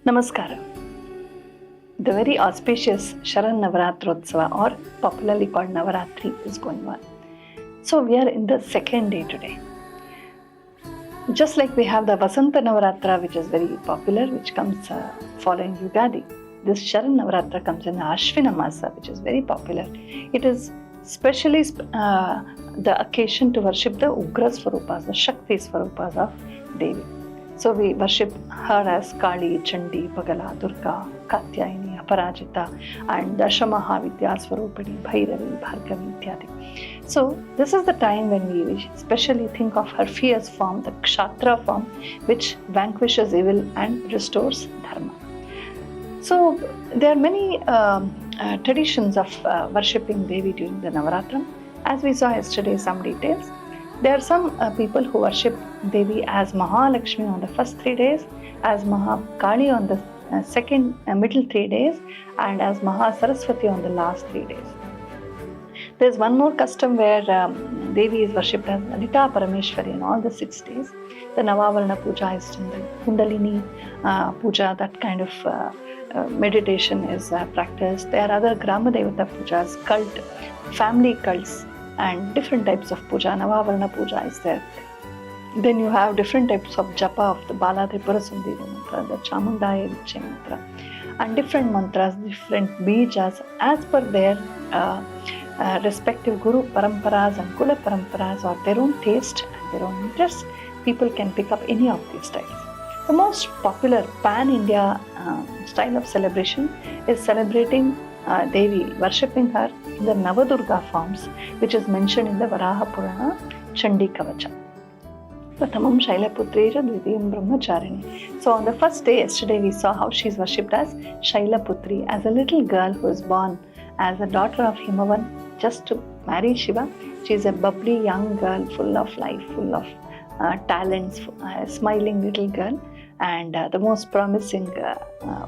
Namaskara. The very auspicious Sharan Navaratrotsava, or popularly called Navaratri, is going on. So we are in the second day today. Just like we have the Vasanta Navaratra, which is very popular, which comes following Yugadi, this Sharan Navaratra comes in Ashvina Masa, which is very popular. It is specially the occasion to worship the Ugra Swarupas, the Shakti Swarupas of Devi. So we worship her as Kali, Chandi, Pagala, Durga, Katyayini, Aparajita, and Dashamahavidya Swarupani, Bhairavi, Bhargavi, Ityadi. So this is the time when we especially think of her fierce form, the Kshatra form, which vanquishes evil and restores dharma. So there are many traditions of worshipping Devi during the Navaratram. As we saw yesterday, some details. There are some people who worship Devi as Mahalakshmi on the first 3 days, as Mahakali on the middle 3 days, and as Mahasaraswati on the last 3 days. There is one more custom where Devi is worshipped as Lalita Parameshwari in all the 6 days. The Navavarna Puja is in the Kundalini Puja, that kind of meditation is practiced. There are other Grama Devata Pujas, cult, family cults, and different types of puja. Navavarna puja is there. Then you have different types of japa of the Bala Tripura Sundari mantra, the Chamundaya Vichya mantra, and different mantras, different bijas as per their respective guru paramparas and kula paramparas, or their own taste and their own interest. People can pick up any of these styles. The most popular pan-India style of celebration is celebrating Devi, worshipping her in the Navadurga forms, which is mentioned in the Varaha Purana Chandi Kavacha. Pratamam Shailaputri Dvidiyam Brahmacharini. So on the first day, yesterday, we saw how she is worshipped as Shailaputri, as a little girl who is born as a daughter of Himavan just to marry Shiva. She is a bubbly young girl, full of life, full of talents, smiling little girl, and the most promising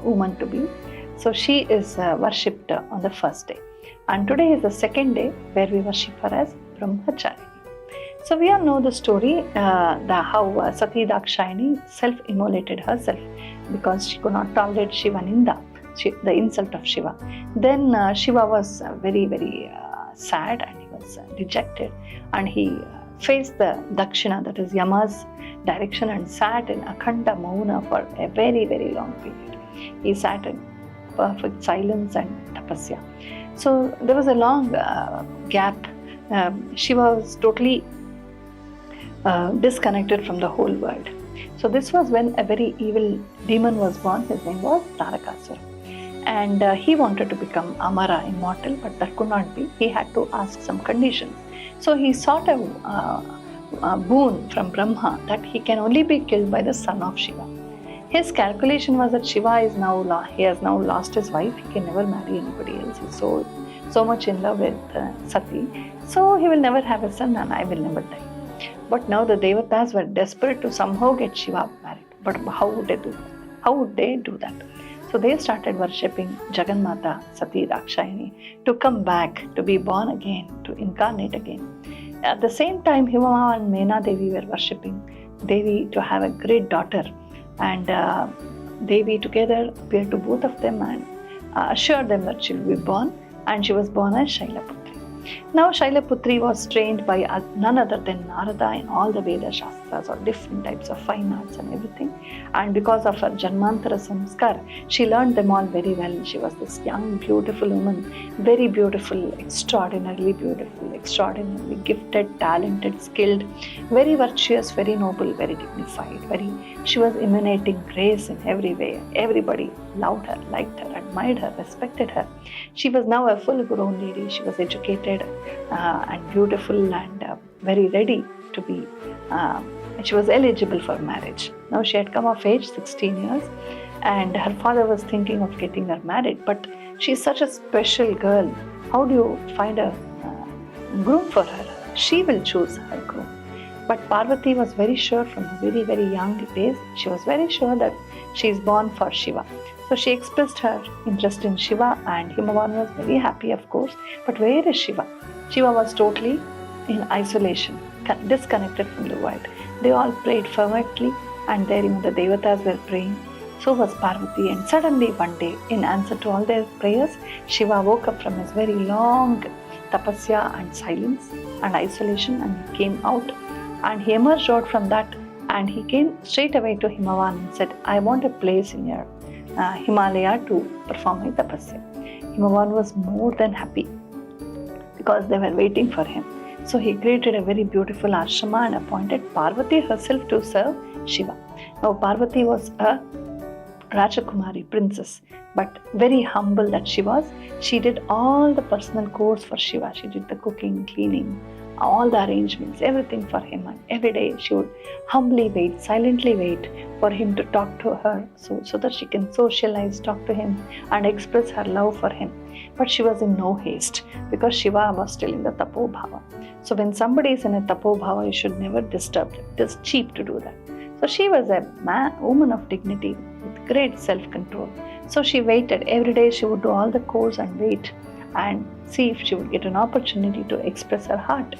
woman to be. So she is worshipped on the first day. And today is the second day where we worship her as Brahmacharini. So we all know the story, how Sati Dakshayani self-immolated herself because she could not tolerate Shiva Ninda, the insult of Shiva. Then Shiva was very, very sad, and he was dejected, and he faced the Dakshina, that is Yama's direction, and sat in Akhanda Mauna for a very, very long period. He sat in perfect silence and tapasya. So there was a long gap. Shiva was totally disconnected from the whole world. So this was when a very evil demon was born. His name was Tarakasura. And he wanted to become Amara, immortal, but that could not be. He had to ask some conditions. So he sought a boon from Brahma that he can only be killed by the son of Shiva. His calculation was that Shiva is he has now lost his wife. He can never marry anybody else. He's so much in love with Sati. So he will never have a son, and I will never die. But now the Devatas were desperate to somehow get Shiva married. But how would they do that? How would they do that? So they started worshipping Jagannatha, Sati Dakshayani, to come back, to be born again, to incarnate again. At the same time, Himama and Mena Devi were worshipping Devi to have a great daughter. And Devi together appeared to both of them and assured them that she will be born, and she was born as Shailaputri. Now Shailaputri was trained by none other than Narada in all the Veda Shastras, or different types of fine arts and everything. And because of her Janmantara Samskar, she learned them all very well. She was this young, beautiful woman, very beautiful, extraordinarily gifted, talented, skilled, very virtuous, very noble, very dignified. She was emanating grace in every way. Everybody loved her, liked her, admired her, respected her. She was now a full-grown lady. She was educated and beautiful and very ready to be. She was eligible for marriage. Now she had come of age, 16 years, and her father was thinking of getting her married. But she's such a special girl. How do you find a groom for her? She will choose her groom. But Parvati was very sure from her very, very young days. She was very sure that she is born for Shiva. So she expressed her interest in Shiva, and Himavan was very happy, of course. But where is Shiva? Shiva was totally in isolation, disconnected from the world. They all prayed fervently, and there even the Devatas were praying. So was Parvati, and suddenly one day, in answer to all their prayers, Shiva woke up from his very long tapasya and silence and isolation, and he came out, and he emerged out from that, and he came straight away to Himavan and said, I want a place in your Himalaya to perform my tapasya. Himavan was more than happy because they were waiting for him. So he created a very beautiful ashrama and appointed Parvati herself to serve Shiva. Now Parvati was a Rajakumari princess, but very humble that she was. She did all the personal chores for Shiva. She did the cooking, cleaning, all the arrangements, everything for him. And every day she would humbly wait, silently wait for him to talk to her, so that she can socialize, talk to him and express her love for him. But she was in no haste because Shiva was still in the Tapo Bhava. So when somebody is in a Tapo Bhava, you should never disturb them. It is cheap to do that. So she was a woman of dignity with great self-control. So she waited. Every day she would do all the chores and wait and see if she would get an opportunity to express her heart.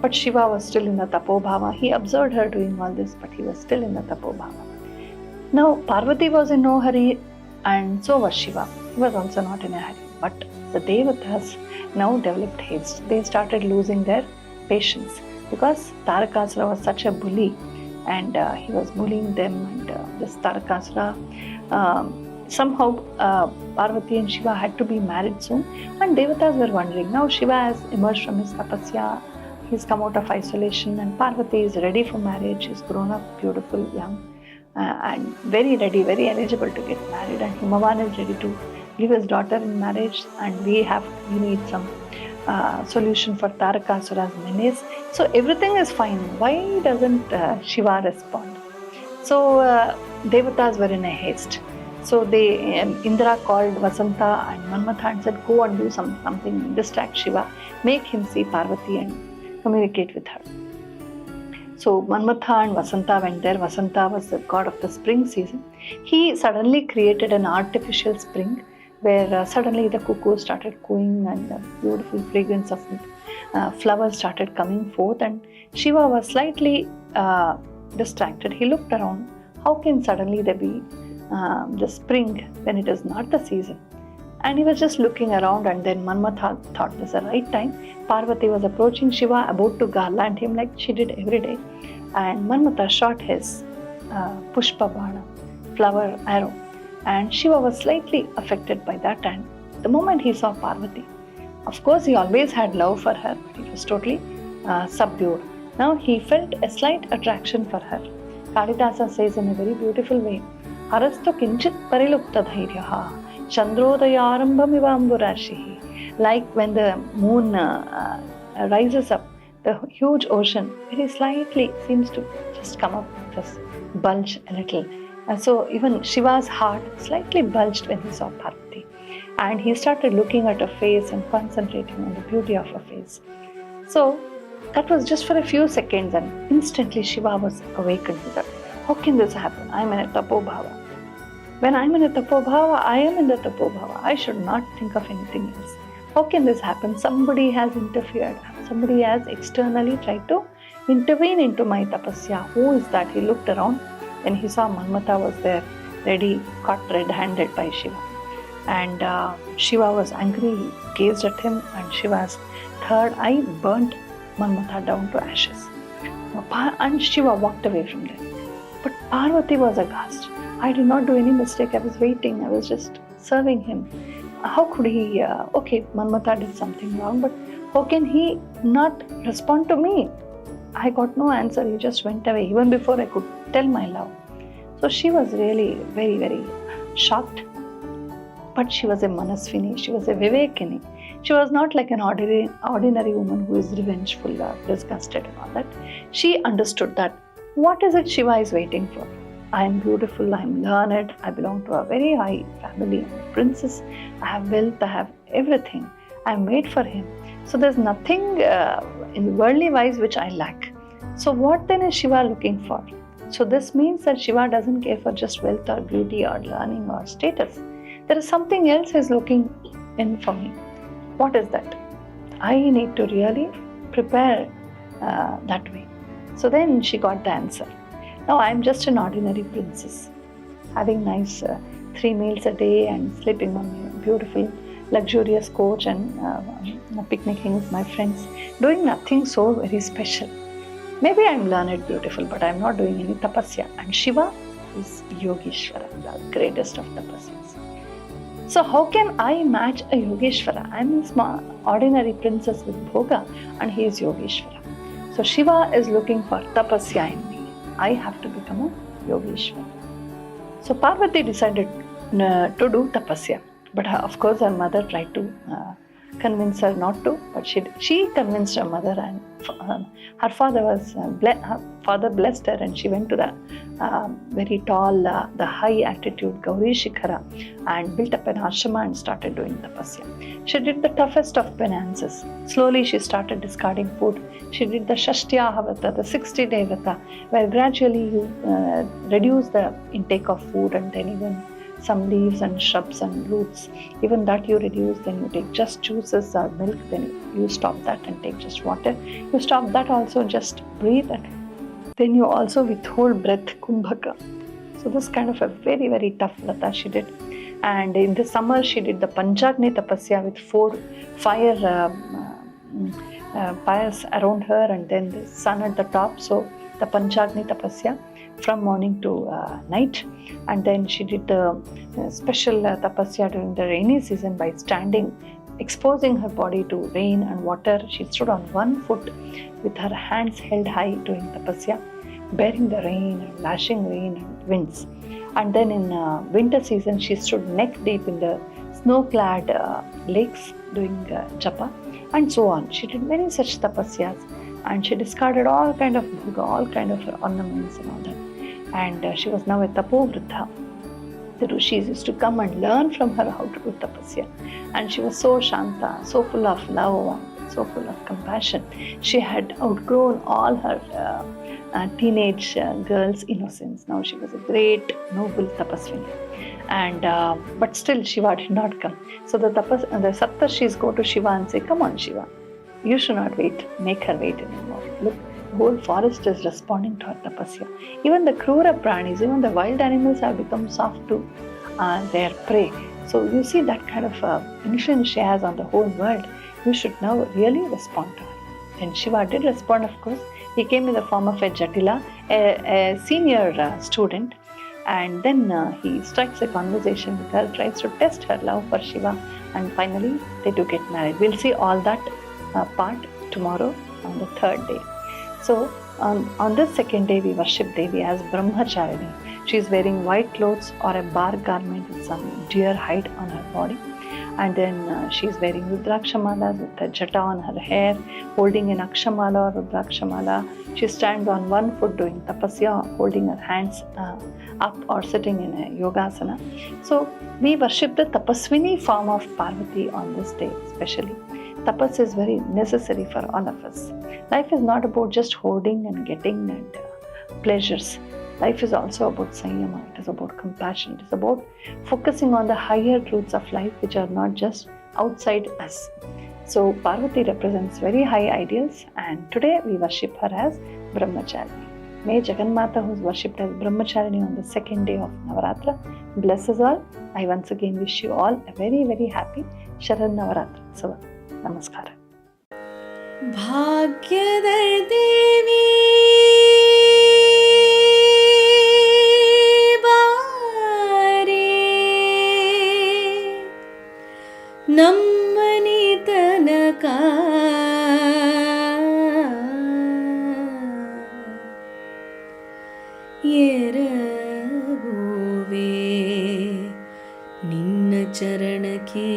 But Shiva was still in the Tapo Bhava. He observed her doing all this, but he was still in the Tapo Bhava. Now Parvati was in no hurry, and so was Shiva. He was also not in a hurry. But the Devatas now developed haste. They started losing their patience because Tarakasura was such a bully, and he was bullying them, and this Tarakasura somehow Parvati and Shiva had to be married soon, and Devatas were wondering, now Shiva has emerged from his tapasya, he's come out of isolation, and Parvati is ready for marriage. She's grown up, beautiful, young, and very ready, very eligible to get married, and Himavan is ready to give his daughter in marriage, and we need some solution for Tarakasura's menace. So everything is fine. Why doesn't Shiva respond? So Devatas were in a haste. So Indra called Vasanta and Manmatha and said, go and do something, distract Shiva, make him see Parvati and communicate with her. So Manmatha and Vasanta went there. Vasanta was the god of the spring season. He suddenly created an artificial spring where suddenly the cuckoo started cooing and the beautiful fragrance of flowers started coming forth, and Shiva was slightly distracted. He looked around. How can suddenly there be the spring when it is not the season? And he was just looking around, and then Manmatha thought this is the right time. Parvati was approaching Shiva, about to garland him like she did every day, and Manmatha shot his Pushpa Bana, flower arrow, and Shiva was slightly affected by that. And the moment he saw Parvati, of course he always had love for her, but he was totally subdued. Now he felt a slight attraction for her. Kalidasa says in a very beautiful way, Arastu kinchit parilupta dhairyaha chandrodayarambam ivamburashihi. Like when the moon rises up, the huge ocean very slightly seems to just come up, just bulge a little. So even Shiva's heart slightly bulged when he saw Parvati, and he started looking at her face and concentrating on the beauty of her face. So that was just for a few seconds, and instantly Shiva was awakened to that. How can this happen? I am in a Tapo Bhava. When I am in a Tapo Bhava, I am in the Tapo Bhava. I should not think of anything else. How can this happen? Somebody has interfered. Somebody has externally tried to intervene into my tapasya. Who is that? He looked around. Then he saw Manmatha was there, ready, caught red-handed by Shiva. And Shiva was angry, he gazed at him, and Shiva's third eye burnt Manmatha down to ashes. And Shiva walked away from there. But Parvati was aghast. I did not do any mistake. I was waiting. I was just serving him. How could he, okay, Manmatha did something wrong, but how can he not respond to me? I got no answer. He just went away even before I could tell my love. So she was really very, very shocked. But she was a Manaswini. She was a Vivekini. She was not like an ordinary woman who is revengeful or disgusted and all that. She understood that what is it Shiva is waiting for? I am beautiful, I am learned, I belong to a very high family, I'm a princess, I have wealth, I have everything. I am made for him. So there's nothing in worldly wise which I lack. So what then is Shiva looking for? So this means that Shiva doesn't care for just wealth or beauty or learning or status. There is something else he's looking in for me. What is that? I need to really prepare that way. So then she got the answer. Now I am just an ordinary princess. having nice 3 meals a day and sleeping on a beautiful luxurious coach and picnicking with my friends, doing nothing so very special. Maybe I'm learned beautiful, but I'm not doing any tapasya. And Shiva is Yogeshwara, the greatest of tapasyas. So how can I match a Yogeshwara? I'm a small ordinary princess with bhoga and he is Yogeshwara. So Shiva is looking for tapasya in me. I have to become a Yogeshwara. So Parvati decided to do tapasya. But of course her mother tried to convince her not to, but she convinced her mother, and her father was her father blessed her, and she went to the very tall, the high altitude Gauri Shikhara and built up an ashrama and started doing tapasya. She did the toughest of penances. Slowly she started discarding food. She did the Shashtyaha Vrata, the 60-day Vrata, where gradually you reduce the intake of food, and then even some leaves and shrubs and roots, even that you reduce. Then you take just juices or milk, then you stop that and take just water. You stop that also, just breathe, and then you also withhold breath, kumbhaka. So this kind of a very, very tough vrata she did. And in the summer she did the Panchagni tapasya with 4 fires around her and then the sun at the top. So the Panchagni tapasya from morning to night. And then she did the special tapasya during the rainy season by standing, exposing her body to rain and water. She stood on one foot with her hands held high doing tapasya, bearing the rain and lashing rain and winds. And then in winter season she stood neck deep in the snow-clad lakes doing japa and so on. She did many such tapasyas, and she discarded all kind of bhoga, all kind of ornaments and all that. And she was now a tapovriddha. The rishis used to come and learn from her how to do tapasya. And she was so shanta, so full of love, so full of compassion. She had outgrown all her teenage girl's innocence. Now she was a great, noble tapaswini. And but still Shiva did not come. So the Saptarshis go to Shiva and say, "Come on, Shiva, you should not wait. Make her wait anymore. Look, the whole forest is responding to her tapasya. Even the krura pranis, even the wild animals have become soft to their prey. So you see that kind of influence she has on the whole world. You should now really respond to her." And Shiva did respond, of course. He came in the form of a Jatila, a senior student. And then he strikes a conversation with her, tries to test her love for Shiva, and finally they do get married. We'll see all that part tomorrow on the 3rd day. So on this 2nd day we worship Devi as Brahmacharini. She is wearing white clothes or a bar garment with some deer hide on her body. And then she is wearing Rudrakshamala with a jata on her hair, holding an Akshamala or Rudrakshamala. She stands on one foot doing tapasya, holding her hands up or sitting in a yogasana. So we worship the tapaswini form of Parvati on this day especially. Tapas is very necessary for all of us. Life is not about just holding and getting and pleasures. Life is also about sanyama. It is about compassion. It is about focusing on the higher truths of life which are not just outside us. So Parvati represents very high ideals, and today we worship her as Brahmacharini. May Jagannatha, who is worshipped as Brahmacharini on the 2nd day of Navaratra, bless us all. I once again wish you all a very, very happy Sharan Navaratri. So, Namaskara. Bhagyada Devi ನಮ್ಮನಿ ತನಕ ಎರಗುವೆ ನಿನ್ನ ಚರಣಕ್ಕೆ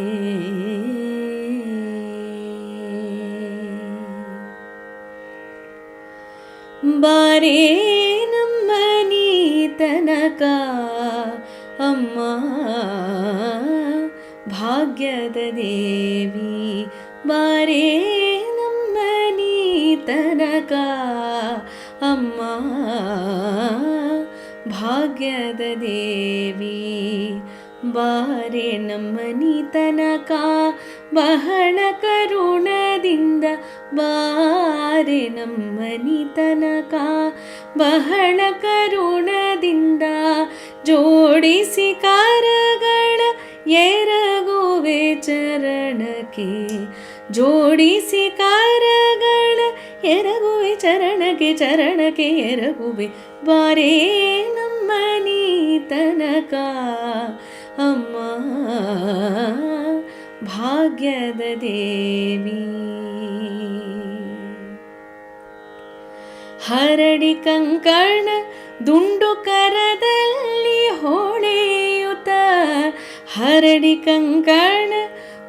ಬಾರೇ ನಮ್ಮನಿ ತನಕ ಅಮ್ಮ ಭಾಗ್ಯದ ದೇವಿ ಬಾರೇ ನಮ್ಮನಿ ತನಕ ಅಮ್ಮ ಭಾಗ್ಯದ ದೇವಿ ಬಾರೆ ನಮ್ಮನಿ ತನಕ ಬಹಳ ಕರುಣದಿಂದ ಬಾರೆ ನಮ್ಮನಿ ತನಕ ಬಹಳ ಕರುಣದಿಂದ ಜೋಡಿಸಿ ಕರಗಳ ಎರಗುವೆ ಚರಣಕ್ಕೆ, ಜೋಡಿಸಿ ಕರಗಳ ಎರಗುವೆ ಚರಣಕ್ಕೆ, ಚರಣಕ್ಕೆ ಎರಗುವೆ ಬಾರೇ ನಮ್ಮ ನೀ ತನಕ ಅಮ್ಮ ಭಾಗ್ಯದ ದೇವಿ. ಹರಡಿ ಕಂಕಣ ದುಂಡು ಕರದಲ್ಲಿ ಹೊಳೆಯುತ್ತ, ಹರಡಿ ಕಂಕಣ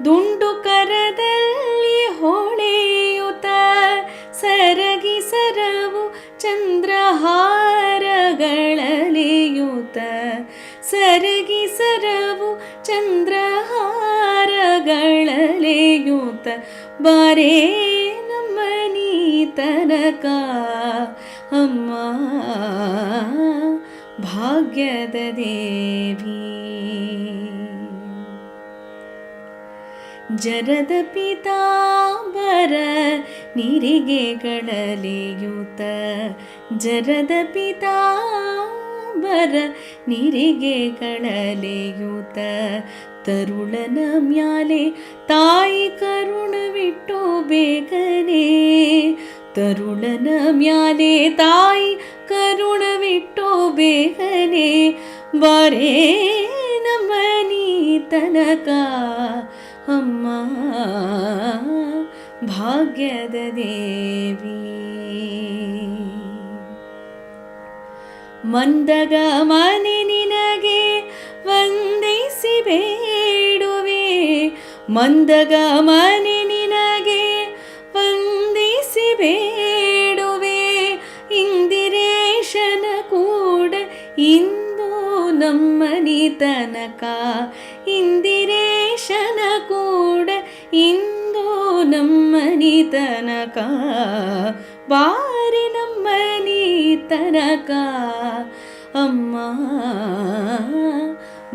ದುಂಡು ಕರದಲ್ಲಿ ಹೊಳೆಯುತ್ತ, ಸರಗಿ ಸರವು ಚಂದ್ರಹಾರಗಳಲಿಯುತ, ಸರಗಿ ಸರವು ಚಂದ್ರಹಾರಗಳಲಿಯುತ ಬಾರೇ ನಮ್ಮ ನೀ ತನಕ ಅಮ್ಮ ಭಾಗ್ಯದ ದೇವಿ. ಜರದ ಪೀತಾಂಬರ ನಿರಿಗೆಗಳಲಿಯುತ, ಜರದ ಪೀತಾಂಬರ ನಿರಿಗೆಗಳಲಿಯುತ, ತರುಳನ ಮ್ಯಾಲೆ ತಾಯಿ ಕರುಣವಿಟ್ಟು ಬೇಗನೆ, ತರುಳನ ಮ್ಯಾಲೆ ತಾಯಿ ಕರುಣವಿಟ್ಟು ಬೇಗನೆ ಬಾರೇ ನಮ್ಮ ನೀ ತನಕ ಅಮ್ಮ ಭಾಗ್ಯದ ದೇವಿ. ಮಂದಗ ಮನೆ ನಿನಗೆ ವಂದಿಸಿ ಬೇಡುವೆ, ಮಂದಗ ಮನೆ ನಿನಗೆ ವಂದಿಸಿ ಬೇಡುವೆ, ಇಂದಿರೇಶನ ಕೂಡ ಇಂದು ನಮ್ಮನಿ ತನಕ, ಇಂದಿರೇಶನ ಕೂಡ ಇಂದು ನಮ್ಮನಿ ತನಕ ಬಾರಿ ನಮ್ಮನಿ ತನಕ ಅಮ್ಮ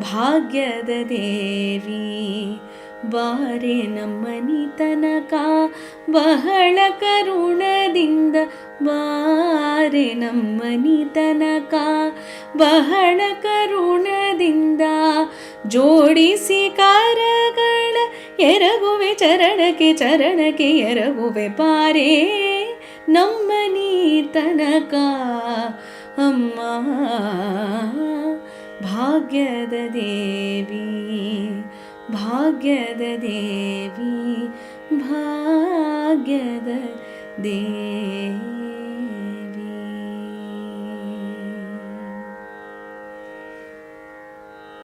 ಭಾಗ್ಯದ ದೇವಿ. ಬಾರೆ ನಮ್ಮನಿ ತನಕ ಬಹಳ ಕರುಣದಿಂದ, ಬಾರೆ ನಮ್ಮನಿ ತನಕ ಬಹಳ ಕರುಣದಿಂದ, ಜೋಡಿಸಿ ಕರಗಳ ಎರಗುವೆ ಚರಣಕ್ಕೆ, ಚರಣಕ್ಕೆ ಎರಗುವೆ ಬಾರೇ ನಮ್ಮನಿ ತನಕ ಅಮ್ಮ ಭಾಗ್ಯದ ದೇವಿ, ಭಾಗ್ಯದ ದೇವಿ, ಭಾಗ್ಯದ ದೇವಿ.